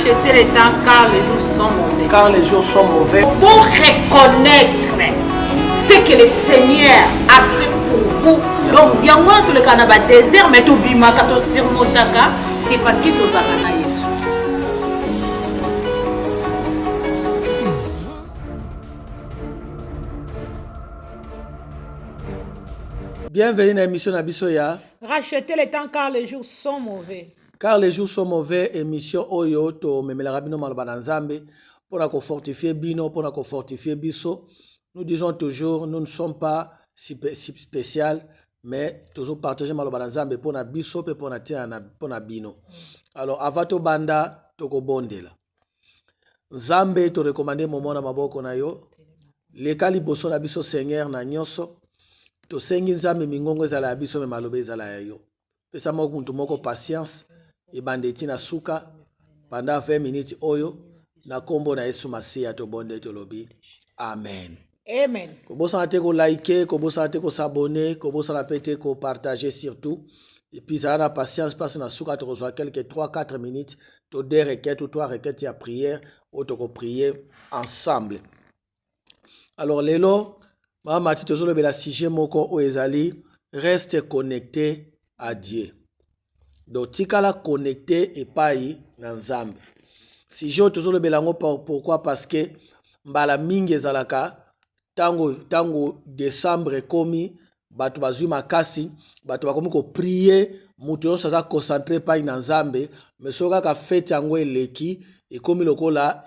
Rachetez les temps car les jours sont mauvais. Car les jours sont mauvais. Pour reconnaître ce que le Seigneur a fait pour vous. Donc, il y a moins de le Canada désert, mais tout bima kato sirmotaka, c'est parce que tu as Yesu. Bienvenue dans l'émission Nabisoya. Rachetez les temps car les jours sont mauvais. Car les jours sont mauvais, émission Oyo, to memela rabino malbana nzambe, pour la fortifier bino, pour la fortifier biso. Nous disons toujours, nous ne sommes pas si spécial, mais toujours partager malbana nzambe pour na biso, pour na tia pour na bino. Alors, avato banda, toko bondela. Nzambe, to recommander momo na maboko na yo. Lekali boso na biso Seigneur na nyoso. To sengi nzambe mingongo ezala ya biso me malobe ezala ya yo. Pesa moko muntu moko patience ebandeti na suka pendant 20 minutes oyo na kombo na Yesu Masiya to bonde to lobi. Amen. Amen. Kobosa te ko liker, kobosa te ko s'abonner, kobosa te ko partager surtout. Et puis ça na patience parce na suka to reçoit quelques 3-4 minutes to deux requêtes ou 3 requêtes ya prière ou to ko prier ensemble. Alors lelo Mama titozolo bela sujet moko o ezali reste connecté à Dieu. Donc tikala connecté et pai na Nzambe. Sujet tozolo bela ngo pourquoi parce que mbala mingi ezalaka tango décembre komi batu bazui makasi batu bakomi ko prier mutu yo saza concentré pai na Nzambe mais soka ka fete yango eleki ekomi lokola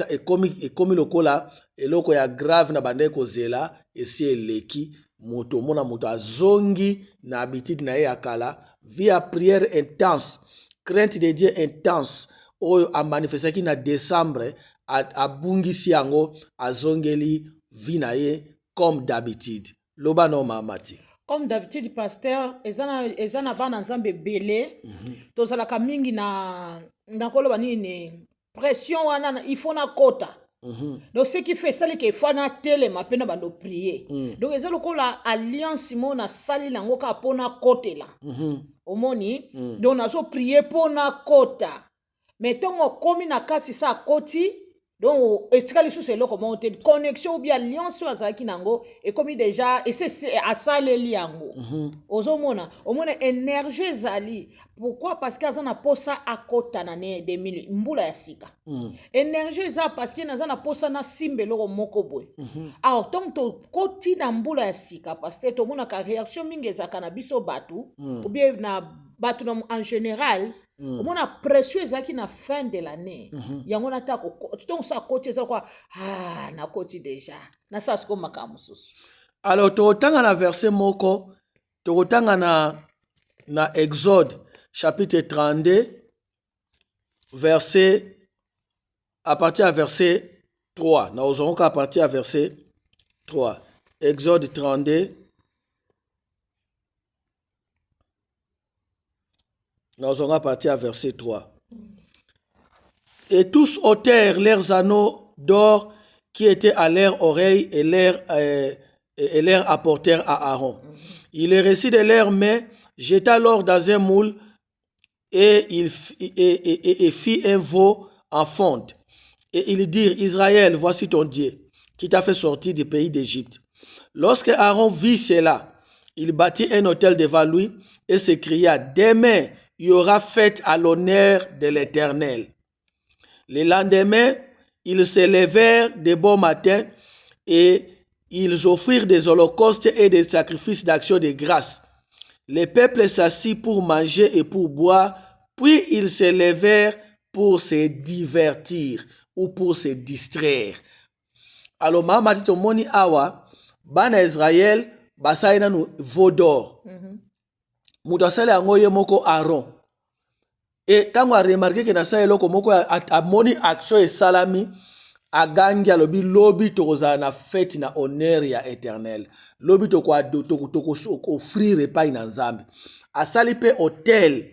ekomi lokola eloko ya grave na bande kozela esi eleki moto mona moto azongi na habitude na ye ya kala via prière intense crainte de Dieu intense oyo a manifestaki na décembre abungisi yango azongeli vi na ye comme d'habitude loba no mamati comme d'habitude pasteur ezana bana Nzambe belé tozalaka mingi na koloba nini pression wana il faut na kota. Donc ce qui fait ça c'est qu'il faut na télé ma peine bando prier. Donc ezalo kola alliance mona sali lango ka pona kote la. Omoni donc nazo prier pona kota. Mais tongo komi na kati sa koti donc etikali sous eloko monte connexion ou bien alliance azaki nango et comme déjà et c'est à ça le liango. Ozomona omona énergie zali pourquoi parce que azana posa akota na ne 2000 mbula ya sika. Énergie za parce que nazana posa na simbe loko moko boy. Alors donc to koti na mbula ya sika parce que to mona ka réaction mingi za cannabis batu ou bien na batu en général. On a pression ezaki na fin de l'année. Yango na ta ko donc ça côté ça quoi na côté déjà. Na ça sko makamususu. Alors to tanga na verset moko to tanga na Exode chapitre 32 verset à partir à verset 3. Na ozonga à partir à verset 3. Exode 32 Nous allons partir à verset 3. Et tous ôtèrent leurs anneaux d'or qui étaient à leurs oreilles et leur apportèrent à Aaron. Il les reçut de leurs mains, jeta l'or dans un moule et fit un veau en fonte. Et ils dirent, Israël, voici ton Dieu, qui t'a fait sortir du pays d'Égypte. Lorsque Aaron vit cela, il bâtit un autel devant lui et s'écria, demain, il y aura fête à l'honneur de l'Éternel. Le lendemain, ils se levèrent de bon matin et ils offrirent des holocaustes et des sacrifices d'action de grâce. Le peuple s'assit pour manger et pour boire, puis ils se levèrent pour se divertir ou pour se distraire. Alors, Mama dit moni awa, bana Israël, basaina nu vodor. Mutasale angoye moko Aaron. Et tango a remarqué que na sa eloko moko a moni action et salami a gangi alobi lobi tokoza na fête na honneur ya éternel. Lobi toko offrir pa ina Nzambe. A sali pe hôtel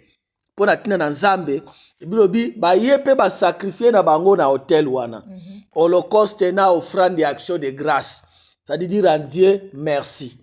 pona tina na Nzambe, bilobi ba yepe ba sacrifier na bango na hôtel wana. Holocauste na offrande d'action de grâce. Ça dit dire à Dieu merci.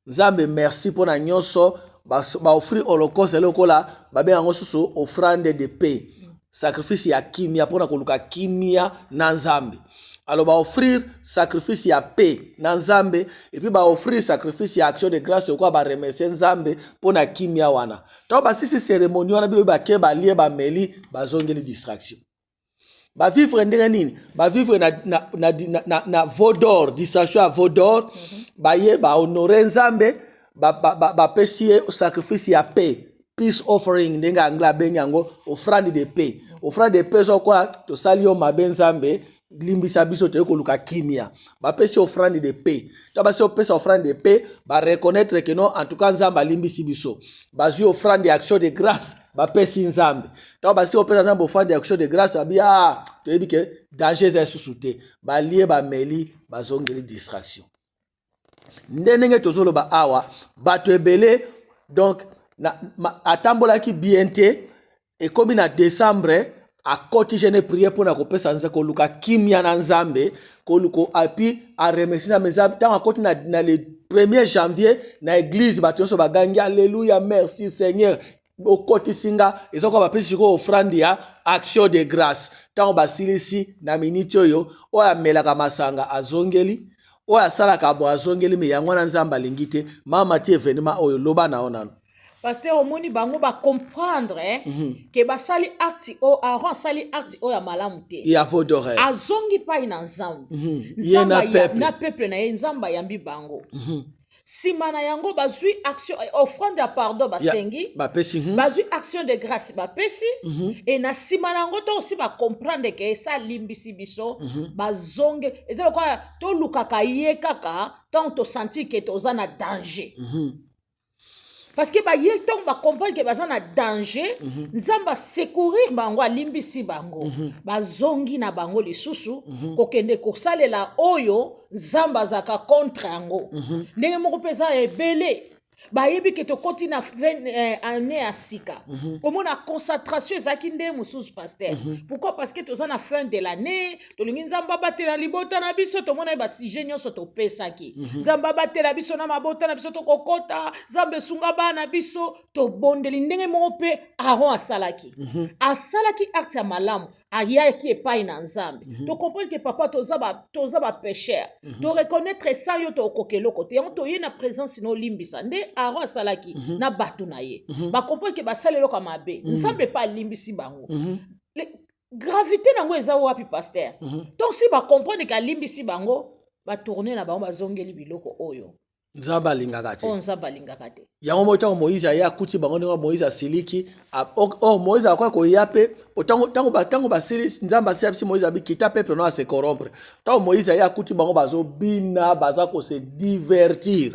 Nzambe merci pour na nyonso ba offrir holocauste lokola ba be yango susu offrande de paix sacrifice ya kimia mpona koluka kimia na nzambe. Alors offrir sacrifice ya paix na nzambe et puis offrir sacrifice ya action de grâce kwa ba remercier nzambe mpona kimia wana. To basisi cérémonie wana bilo bake balie bameli bazongeli distraction. Ba vivre ndenge nini? Ba vivre na vaudor, distraction à vaudor, ba ye ba honorer nzambe, ba pesier sacrifice ya paix, peace offering ndenge angla benyango offrande de paix. Offrande de paix so kwa to sali yo mabe nzambe limbisa biso te koluka kimia. Ba pesi offrande de paix. To ba se pesa offrande de paix, ba reconnaître que non en tout cas nzamba limbisi biso. Ba zu offrande d'action de grâce, ba pesi nzambe. To ba se opesa nzamba offrande d'action de grâce abia to yebi ke danger za susute. Ba lié ba meli ba zongeli distraction. Ndenge tozolo ba awa bato ebele donc atambola ki biente et comme na décembre a koti jene prier pour na kopesa nze koluka kimia na nzambe koluko api a remercier nzambe tant akoti na le 1er janvier na église bato so bagangi alléluia merci Seigneur au koti singa ezoko ba pesi ko offrande ya action de grâce tant basilisi na minute oyo oya melaka masanga azongeli oya salaka bo azongeli me yango na nzamba lingite mama ti événement oyo loba na onano. Pasteur omoni bango ba comprendre que basali acte o Aaron sali acte o ya malamu te. Ya vaudore. Azongi pa ina nzambe. Nzamba na peuple na nzamba yambi bango. Simana yango bazui action offrande à pardon basengi. Bazui action de grâce bapesi et na simana yango to aussi ba comprendre que ça limbisi biso bazonge et donc quoi to lukaka ye kaka tant to sentir que to za na danger. Parce que ba ye tong ba comprendre que baza na danger, nzamba secourir bango alimbisi bango. Ba zongi na bango lisusu kokende kosalela oyo nzamba zaka contre yango. Ndenge moko pesa ebele ba yebi ke to koti na année à sika. Omo na concentration ezaki nde mususu pasteur. Pourquoi? Parce que toza na fin de l'année, to lingi nzamba batela libota na biso to mona ba sujet nyonso to pesaki. Nzamba batela biso na mabota na biso to kokota, nzambe sunga ba na biso to bondeli ndenge moko pe Aaron asalaki. Asalaki acte ya malamu. Aya qui est pas in ensemble. Tu comprends que papa toza ba pécheur. Tu reconnaître ça yo to kokelo côté. On to yena présence no limbisa. Nde Aaron salaki na batu na ye. Ba comprendre que ba salelo ka mabe. Nzambe pas limbisi bango. Gravité nango eza wapi pasteur. Donc si ba comprendre que limbisi bango, ba tourner na bango ba zongeli biloko oyo. Nzamba lingaka te. Nzamba lingaka te. Yango moto Moïse ya kuti bango ngo Moïse asiliki Moïse akwa ko yape tango basilisi nzamba sepsi Moïse abi kita peuple no se corrompre. Tango Moïse ya kuti bango bazo bina baza ko se divertir.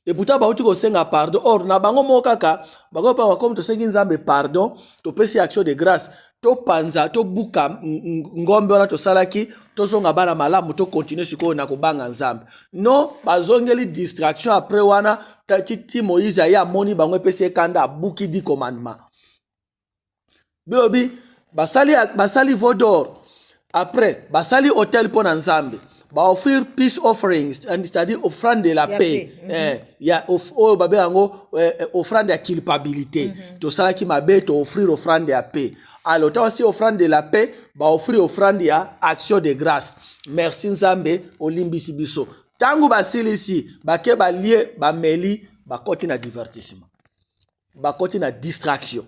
Et pourtant ba uti ko senga pardon or na bango mokaka bango pa comme to sengi nzambe pardon to pesi action de grâce to panza to buka ngombe wana to salaki to zonga bana malamu to continuer siko na kobanga nzambe non bazongeli distraction après wana ti Moïse ya moni bango pesi kanda buki di commandement biobi basali vaudor après basali hôtel pour nzambe ba offrir peace offerings c'est-à-dire offrande de la paix ya babe yango offrande ya culpabilité to salaki mabe to offrir offrande ya paix. Alors tant aussi offrande de la paix ba offrir offrande ya action de grâce merci nzambe olimbisi biso tangu basilisi bake balie bameli bakoti na divertissement bakoti na distraction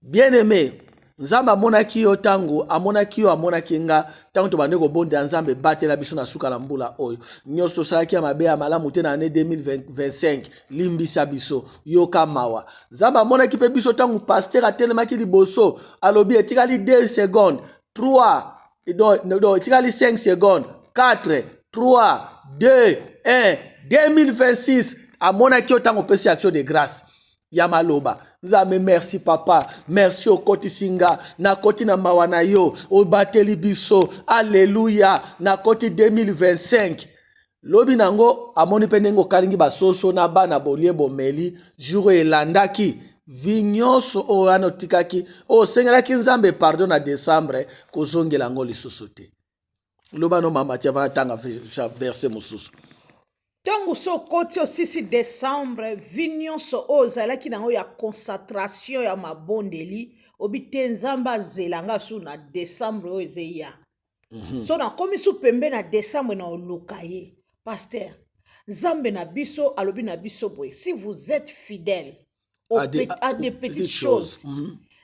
bien aimé nzambe amonaki yo tango amonaki nga tango to bande ko bonde nzambe batela biso na suka la mbula oyo nyonso tosalaki ya mabe ya malamu te na année 2025 limbisa biso yoka mawa nzambe amonaki pe biso tango pasteur atelemaki liboso alobi etikali 2 secondes 3 etikali 5 secondes 4 3 2 1 2026 amonaki yo tango pesi action de grâce Yamaloba. Nzambe merci papa. Merci au koti singa. Na koti na mawana yo. O bateli biso. Alléluia. Na koti 2025. Lobi nango amoni penengo kalingi basoso na ba na bolie bomeli. Jour elandaki. Vignonso o anotikaki. O sengelaki nzambe pardon na décembre. Kozongela ngo lisusu te. Loba no mama tia va tanga verset mususu. ntango so okoti osisi décembre vi nyonso oyo ozalaki nango ya concentration ya mabondeli obi te nzambe azelanga su na décembre oyo eza ya so nakomi su pembe na décembre na oluka ye paster nzambe na biso alobi na biso boye si vous êtes fidèle à des petites choses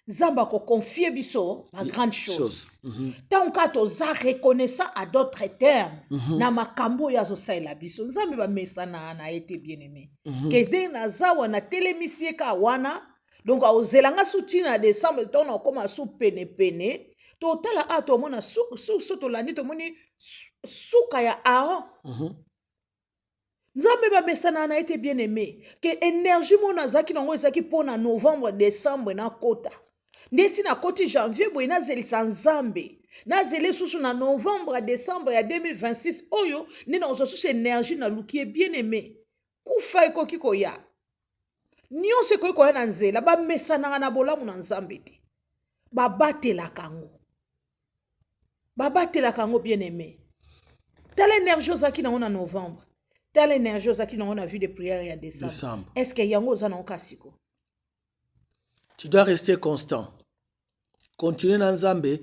nzambe akoconfie biso ba grande chose ntango kaka toza reconnaissant à d'autres termes na makambo oyo azosalela biso nzambe bamesana na ye te bien aimé ke ndenge naza wana telemisi ye kaka wana donc aozelanga su ntina na décembre ntango na okóma su penepene totala a tomona so tolandi tomoni suka ya Aaron nzambe bamesana na ye te bien aimé ke énergie mona azalaki nango ezalaki mpo na novembre décembre na kota ndesi na koti janvier boye nazelisa nzambe nazele susu na novembre décembre ya 2026 oyo nde nakozwa susu énergie naluki ye bien aimé kufa ekoki koya nyonso ekoki koya na nzela bamesanaka na bolamu na nzambe te babatelaka yango bien aimé tala énergie ozalaki nango na novembre tala énergie ozalaki nango na vie de prière ya décembre est-ce que yango oza nango kasiko tu dois rester constant continuer na nzambe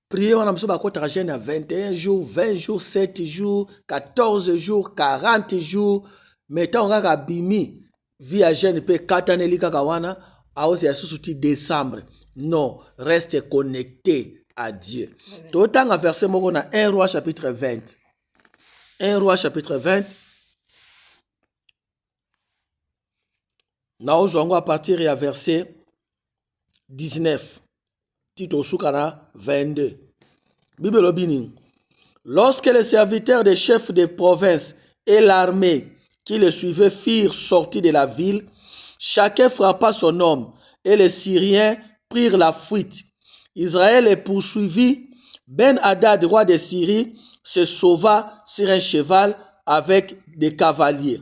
prier wana mosusu bakotaka jeune ya 21 jours 20 jours 7 jours 14 jours 40 jours mais ntango kaka abimi vie ya jeune mpe kataneli kaka wana aozela susu ti décembre non reste connecté à Dieu totanga verset moko na 1 roi chapitre 20 1 roi chapitre 20 naozwa yango à partir ya verset 19 Tito Soukana 22 Bible Lobini. Lorsque les serviteurs des chefs de province et l'armée qui le suivaient firent sortir de la ville, chacun frappa son homme et les Syriens prirent la fuite. Israël les poursuivit. Ben-Hadad, roi de Syrie, se sauva sur un cheval avec des cavaliers.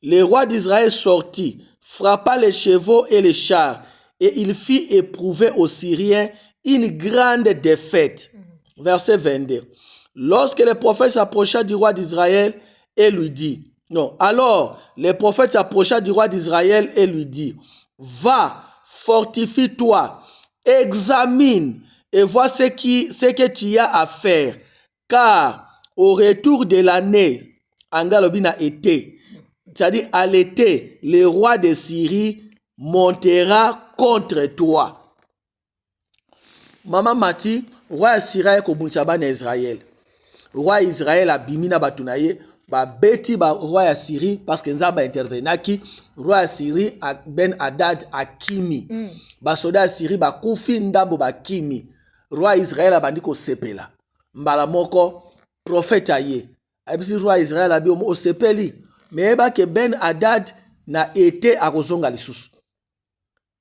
Le roi d'Israël sortit, frappa les chevaux et les chars, et il fit éprouver aux Syriens une grande défaite. Verset 22. Lorsque le prophète s'approcha du roi d'Israël et lui dit, alors le prophète s'approcha du roi d'Israël et lui dit, va, fortifie-toi, examine et vois ce que tu as à faire, car au retour de l'année, Angalobina été, c'est-à-dire à l'été, le roi de Syrie montera contre toi. Maman Mati, roi Syrie ko bunchaba na Israël. Roi Israël a bimina batunaye, ba beti ba roi Syrie parce que nzamba intervenaki, roi Syrie a Ben-Hadad akimi. Ba soda Syrie ba kufi ndambo ba kimi. Roi Israël a bandi ko sepela. Mbala moko prophète aye. Abisi roi Israël abi o sepeli. Mais ba ke Ben-Hadad na été akozonga lisusu.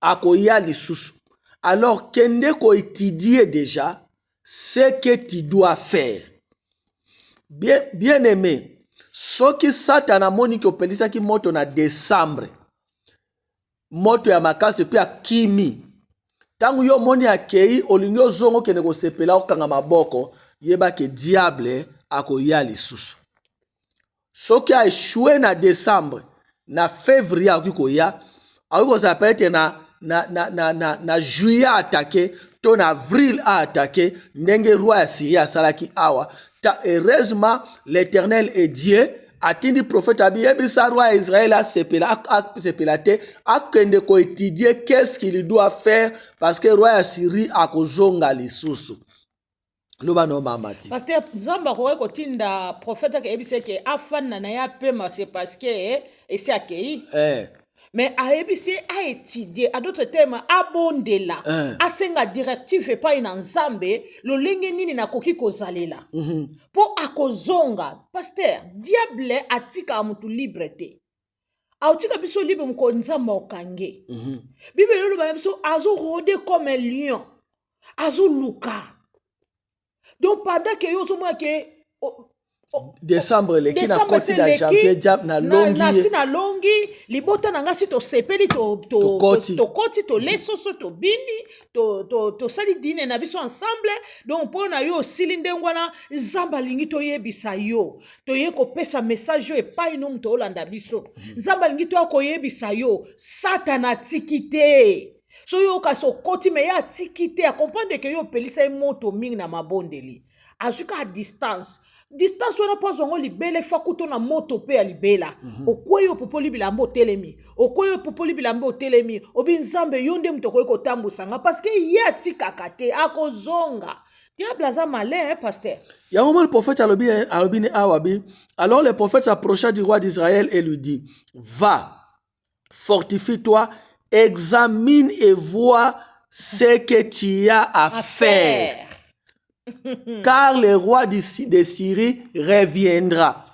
Akoya lisusu. Alors kende ko étudier déjà ce que tu dois faire. Bien aimé, ce qui Satan a moni ko pelisa ki moto na décembre. Moto ya makasi pe akimi. Tangu yo moni akei olingo zongo kene ko sepela okanga maboko, yeba ke diable akoya lisusu. Ce qui a échoué na décembre, na février akikoya, akiko ça peut être na juillet attaqué, ton avril a attaqué, ndenge roi Syrie asalaki awa. Heureusement, l'Éternel est Dieu. Atindi prophète abi ebisa roi Israël a sepelate akende ko étudier qu'est-ce qu'il doit faire parce que roi Syrie akozonga lisusu. Loba no mamati. Parce que nzamba ko kotinda prophète ke ebise ke afana na ya pema c'est parce que et c'est akei. Mais à ebise a étudier à d'autres termes abondela asenga directive et pas ina nzambe lo lenge nini na koki kozalela po akozonga pasteur diable atika mutu liberté atika biso libre mko nzamba okange bible lolo bana biso azo rôder comme un lion azo luka donc pendant que yo zo mo ke décembre leki na Décembre koti na janvier diable na longi nasi na longi libota na nga si tosepeli Tokoti. tokoti tolesoso tobini tosali dine na biso ensemble donc mpo na yo osili ndenge wana nzambe alingi toyebisa yo toye kopesa message oyo epai no moto olanda biso nzambe alingi toya koyebisa yo satana atiki te so yo kasi okoti me ye atiki te akomprendre ke yo opelisa ye moto mingi na mabondeli azwi ka distance wana mpo azwango libela efa kuto na moto mpe ya libela okwei opopoli bilamba otelemi okwei opopoli bilamba otelemi obi nzambe yo nde moto okoki kotambusanga parceke ye atikaka te akozonga diable aza malin paster. Yango le prophète alobi ne awabi. Alors le prophète s'approcha du roi d'Israël et lui dit, va, fortifie-toi, examine et vois ce que tu as à faire. Car le roi de Syrie reviendra.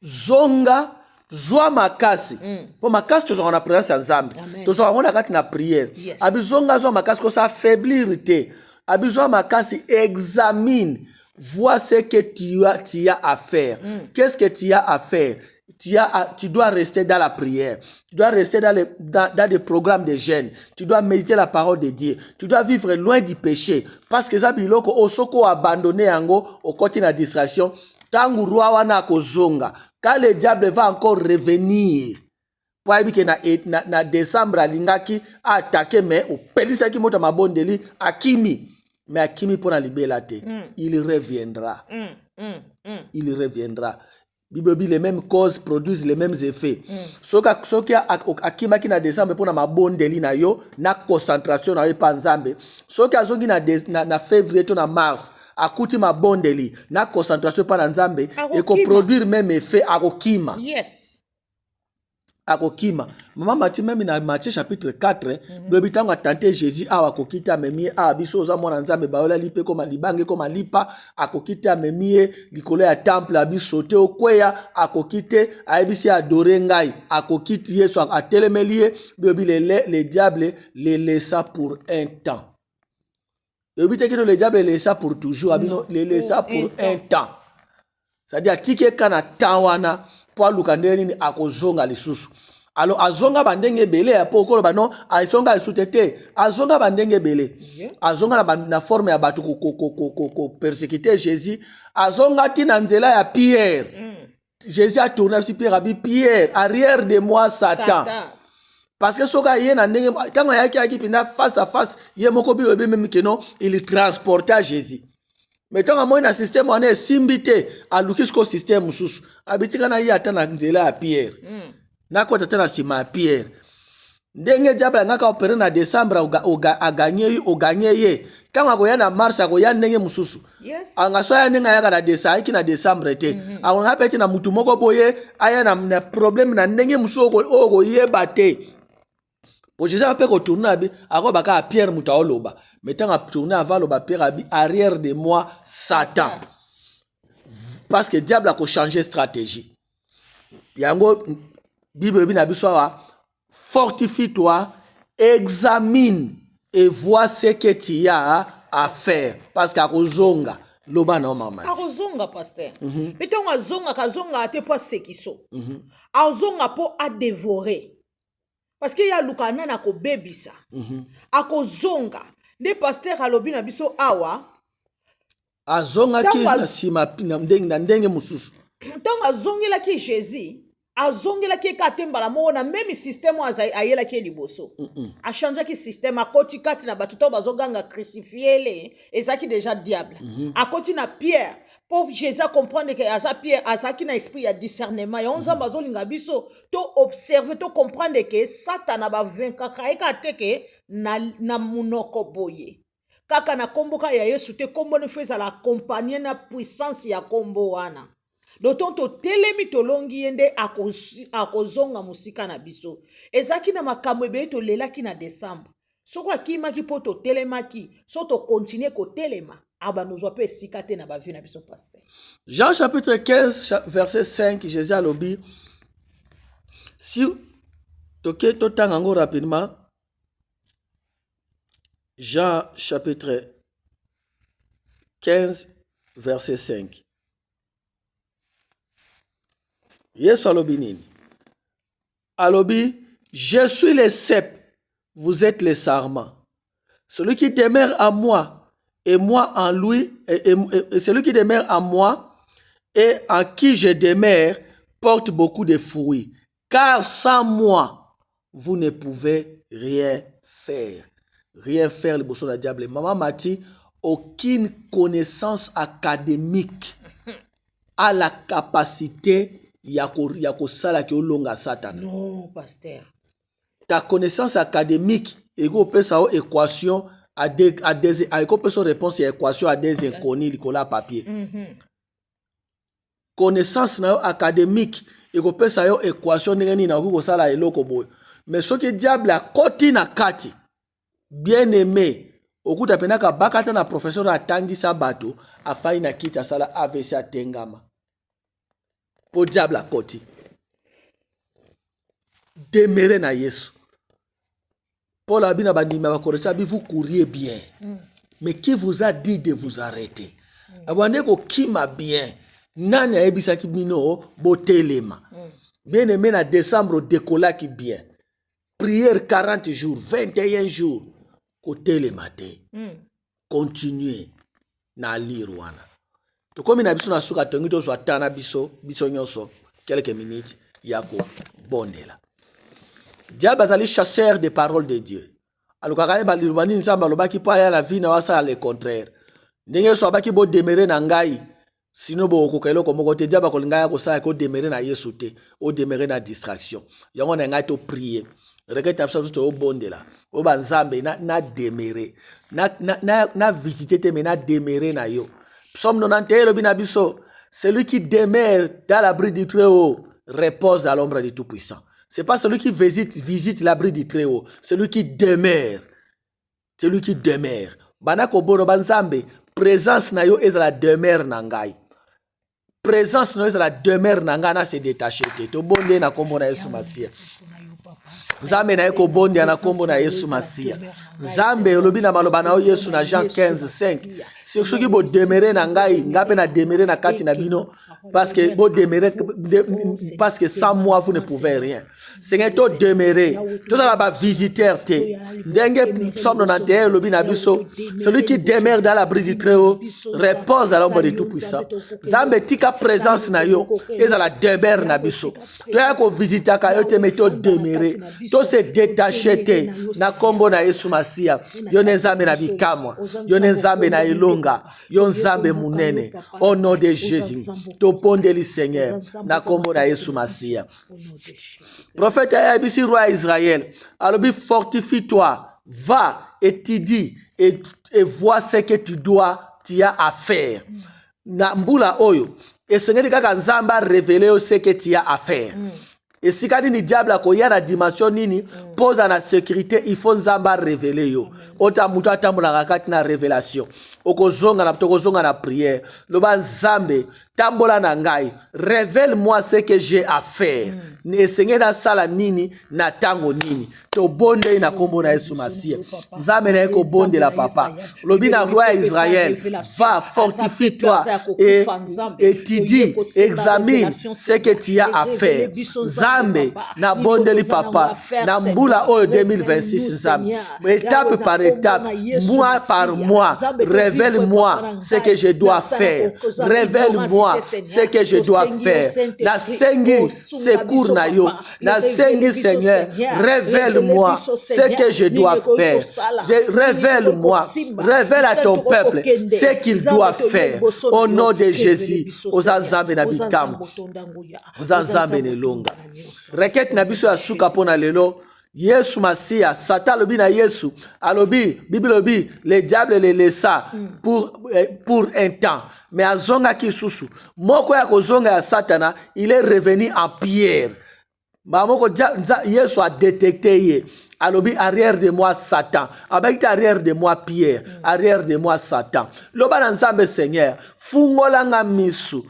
Zonga, zwa makasi. Po makasi tozonga na présence ya Nzambe. Tozonga na kati na prière. Abi zonga zwa makasi ko sa affaiblir te. Abi zwa makasi examine, vois ce que tu as à faire. Qu'est-ce que tu as à faire? Tu dois rester dans la prière. Tu dois rester dans des programmes de jeûne. Tu dois méditer la parole de Dieu. Tu dois vivre loin du péché. Parce que ça, biloko osoko abandonné yango au côté de la distraction. Tangu roi wana kozonga. Quand le diable va encore revenir. Pour que na décembre alingaki attaqué mais au pelisaki mota mabondeli akimi. Mais akimi pour la libérer. Il reviendra. Il reviendra. Les mêmes causes produisent les mêmes effets. Soki akimaki na décembre pour na mabondeli na yo na concentration na yo pa nzambe. Soki azongi na février to na mars akuti mabondeli na concentration pa na nzambe et ko produire même effet akokima. Yes. Akokima. Maman Matthieu même na Matthieu chapitre 4, le bitango a tenté Jésus akokita memi biso za mwana nzambe baola lipe koma libange koma lipa akokita memi likolo ya temple abisote okweya akokite aibisi adorer ngai akokiti Yesu atelemeli le diable le laissa pour un temps. Le but est que le diable le laissa pour toujours, le laissa pour un temps. C'est-à-dire tike kana tawana po lukandeni ni akozonga lisusu. Alors azonga bandenge belé ya po kolo bano azonga isutete azonga bandenge belé azonga na forme ya batu ko persécuter Jésus azonga tina nzela ya Pierre. Jésus a tourné sur Pierre abi Pierre arrière de moi Satan. Parce que soka yé na ndenge tango yaki pinda face à face yé moko bi même que non il transporta Jésus. Mais tant que moi na système on est simbité à l'ukisko système sous abitika na yi atana nzela ya Pierre na ko tata na sima Pierre ndenge diable ngaka opérer na décembre a gagné ye tant ko ya na mars ko ya ndenge mususu anga so ya ndenge ya na décembre ki na décembre te anga peti na mutu moko boye aya na problème na ndenge mususu ko yeba te po Jésus a pe ko tourner abi ako baka Pierre mutaoloba. Mais tant à tourner avant le Pierre abi arrière de moi Satan. Parce que le diable a changé de stratégie. Yango Bible bi na bisoa fortifie-toi, examine et vois ce que tu as à faire parce qu'à kozonga loba na mama. Akozonga pasteur. Mais tant azonga kazonga te po sekiso. Azonga po a dévorer. Parce qu'il y a lukana na ko bebisa. Akozonga. Nde pasteur alobi na biso awa azonga ki na sima na ndenge mususu ntango azongelaki Jésus azongelaki katemba la moko na même système ayelaki liboso achangeaki système akoti kati na bato to bazoganga crucifié ezaki déjà diable akoti na Pierre pour Jésus comprendre que asa Pierre azaki na esprit ya discernement ya nzambe azolinga biso to observer to comprendre que Satan ba vaincre ka teke na munoko boye kaka na komboka ya Yesu te kombo ne feza la accompagner na puissance ya kombo wana dotonto telemi tolongi yende akozonga musika na biso ezaki na makambo ebe to lelaki na décembre soko akimaki po to telemaki so to continuer ko telema abanozwa pe sikate na bavi na biso pasteur. Jean chapitre 15 verset 5 Jésus a lobi si toke totanga ngo rapidement Jean chapitre 15 verset 5 Yesu alobi nini? Alobi, je suis le cep, vous êtes les sarments. Celui qui demeure en moi et moi en lui, et celui qui demeure en moi et en qui je demeure porte beaucoup de fruits. Car sans moi, vous ne pouvez rien faire. Rien faire, le bosson de diable. Maman m'a dit, aucune connaissance académique a la capacité yako sala ki olonga Satan. Non, pasteur. Ta connaissance académique ego pesa o équation à des ego pesa réponse à équation à des inconnus likola papier. Connaissance na académique ego pesa yo équation ndenge na ko sala eloko boy. Mais ce que diable a koti na kati bien aimé okuta penaka bakata na professeur atangi sabato afai na kita sala AVC atengama. Pour diable à côté. Demeurez na Yesu. Paul a bien abandonné, vous couriez bien. Mais qui vous a dit de vous arrêter? Abandonné qui m'a bien. Nani a ebisa ki bino botelema. Bien aimé na décembre décolla qui bien. Prière 40 jours, 21 jours. Côté le matin. Continuez na lire wana. To comme na biso na suka tongi to so atana biso nyonso quelques minutes yako bondela. Diable azali chasseur des paroles de Dieu. Alors quand ba lirubani nzamba lobaki pa ya la vie na wasa le contraire. Ndenge so abaki bo demeurer na ngai sino bo kokelo ko moko te diable ko linga ko sa ko demeurer na Yesu te, o demeurer na distraction. Yango na ngai to prier. Regrette absolument to bondela. O ba nzambe na demeurer. Na visiter te mais na demeurer na yo. Psaume 91, le binabiso, celui qui demeure dans l'abri du Très-Haut repose à l'ombre du Tout-Puissant. Ce n'est pas celui qui visite l'abri du Très-Haut, celui qui demeure. Celui qui demeure. Banako bono banzambe, présence na yo est la demeure nangai. Présence na yo est la demeure nangai na se détacher. To bonde na kombo na Yesu Masia. Nzambe na eko bonde na kombo na Yesu Masia. Nzambe olobi na maloba na Yesu na Jean 15:5. Si ceux qui vont demeurer na ngai, ngape na demeurer na kati na bino parce que vous demeurer parce que sans moi vous ne pouvez rien. Seigneur to demeurer, to ça va visiter te. Ndenge Psaume 91 olobi na biso, celui qui demeure dans l'abri du Très-Haut repose à l'ombre du Tout-Puissant. Nzambe tika présence na yo, ezala demeure na biso. To ya ko visiter ka yo te meto demeurer. To se détacher te na kombo na Yesu Masia. Yo nzambe na bikamwa, yo nzambe na ilonga. Yo nzambe munene. Au nom de Jésus. To pondeli Seigneur. Na kombo na Yesu Masia. Prophète Ayabisi roi Israël. Alobi fortifie-toi. Va et tu dis et vois ce que tu as à faire. Na mbula oyo. Et Seigneur kaka nzamba révéler ce que tu as à faire. Et si quand ni diable akoya na dimension nini pose na sécurité il faut nzamba révéler yo. Ota muto atambola kati na révélation. Okozonga na prière. Loba nzambe tambola na ngai. Révèle-moi ce que j'ai à faire. Ne Seigneur na sala nini na tango nini. To bonde na kombo na Yesu Masia. Nzambe na eko bonde la papa. Lobi na roi Israël, va fortifie-toi et tu dis examine ce que tu as à faire. Nzambe na bonde li papa na mbula oyo 2026 nzambe. Étape par étape, mois par mois, révèle-moi ce que je dois faire. Révèle-moi ce que je dois faire. Na sengi secours na yo. Na sengi Seigneur, révèle-moi ce que je dois faire. Révèle-moi, révèle à ton peuple ce qu'il doit faire. Au nom de Jésus, aux azambe na bitam, aux azambe ne longa. Requête na biso ya suka pona lelo. Yesu Masia, Satan lobi na Yesu, alobi, Bible lobi, le diable le laissa pour un temps. Mais à zonga ki susu, moko ya kozonga ya Satana, il est revenu en pierre. Moko Yesu a détecté ye. Alobi arrière de moi Satan. Avec arrière de moi Pierre. Arrière de moi Satan. Loba na nzambe Seigneur. Fungolanga misu.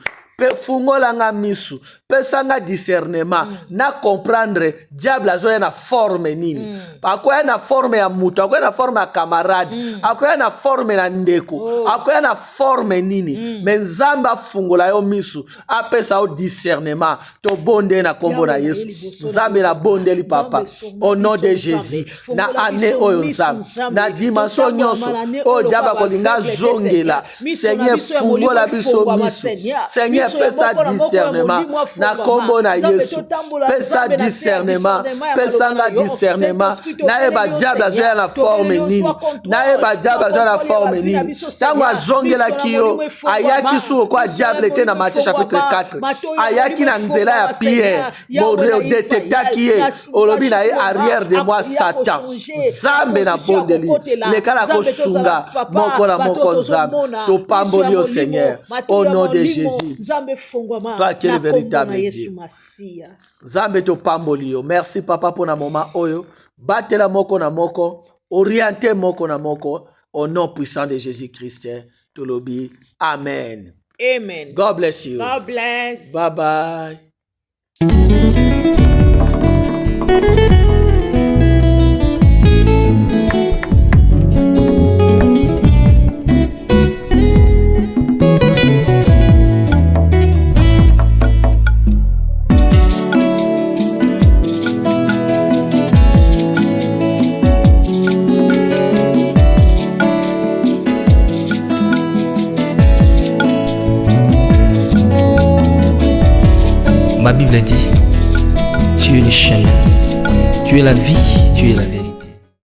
fungolanga misu, pesanga discernement, na comprendre diable azoya na forme nini. Akoya na forme ya mutu, akoya na forme ya camarade, akoya na forme na ndeko, akoya na forme nini. Mais Nzambe afungola yo misu, apesa yo discernement. To bonde na kombo na Yesu. Nzambe na bonde li papa. Au nom de Jésus. Na ane oyo Nzambe. Na dimension nyonso. O diaba kolinga zongela. Seigneur fungola biso misu. Seigneur pesa discernement. Na kombo na Yesu. Pesa discernement. Pesa nga discernement. Na eba diable azoya na forme nini. Na eba diable azoya na forme nini. Tango azongela kiyo. Ayaki su kwa diable était dans Matthieu chapitre 4. Ayaki na nzela ya Pierre. Moreo détectaki ye. Olobi na ye arrière de moi Satan. Zambe na bondeli. Lekala kosunga. Moko na moko nzambe. To pamboli au Seigneur. Au nom de Jésus. Toi qui es le véritable Dieu. Zambe to pamboli yo. Merci papa pour na moment oyo. Batela moko na moko. Orienter moko na moko. Au nom puissant de Jésus-Christ. Tolobi. Amen. Amen. God bless you. God bless. Bye bye. Ma Bible dit, tu es le chemin, tu es la vie, tu es la vérité.